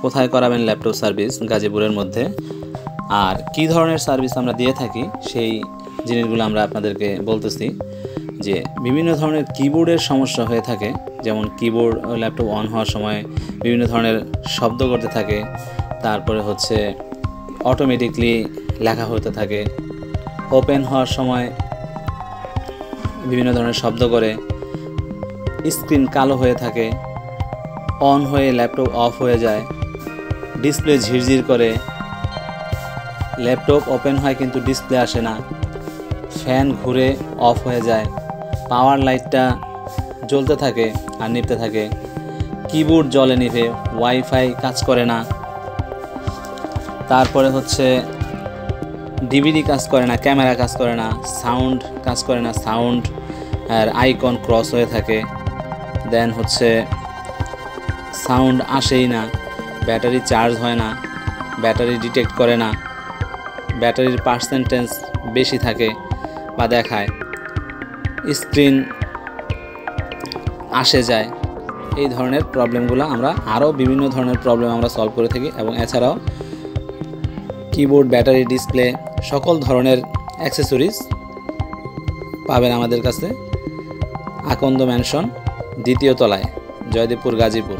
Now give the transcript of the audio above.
কোথায় করাবেন laptop service গাজীপুরের মধ্যে, আর কি ধরনের সার্ভিস আমরা দিয়ে থাকি সেই জিনিসগুলো আমরা আপনাদেরকে বলতেছি। যে বিভিন্ন ধরনের কিবোর্ডের সমস্যা হয়ে থাকে, যেমন কিবোর্ড ল্যাপটপ অন হওয়ার সময় বিভিন্ন ধরনের শব্দ করতে থাকে, তারপরে হচ্ছে অটোমেটিকলি লেখা হতে থাকে, ওপেন হওয়ার সময় বিভিন্ন ধরনের শব্দ করে, স্ক্রিন কালো হয়ে থাকে, অন হয়ে ল্যাপটপ অফ হয়ে যায়, ডিসপ্লে ঝিরঝির করে, ল্যাপটপ ওপেন হয় কিন্তু ডিসপ্লে আসে না, ফ্যান ঘুরে অফ হয়ে যায়, পাওয়ার লাইটটা জ্বলতে থাকে আর নিভতে থাকে, কিবোর্ড জ্বলে নিভে, ওয়াইফাই কাজ করে না, তারপরে হচ্ছে ডিভিডি কাজ করে না, ক্যামেরা কাজ করে না, সাউন্ড কাজ করে না, সাউন্ড আর আইকন ক্রস হয়ে থাকে, দেন হচ্ছে সাউন্ড আসেই না, ব্যাটারি চার্জ হয় না, ব্যাটারি ডিটেক্ট করে না, ব্যাটারির পার্সেন্টেজ বেশি থাকে বা দেখায়, স্ক্রিন আসে যায়। এই ধরনের প্রবলেমগুলো আমরা আরও বিভিন্ন ধরনের প্রবলেম আমরা সলভ করে থাকি। এবং এছাড়াও কিবোর্ড, ব্যাটারি, ডিসপ্লে সকল ধরনের অ্যাক্সেসরিজ পাবেন আমাদের কাছে আকন্দ ম্যানশন 2য় তলায়, জয়দেবপুর, গাজীপুর।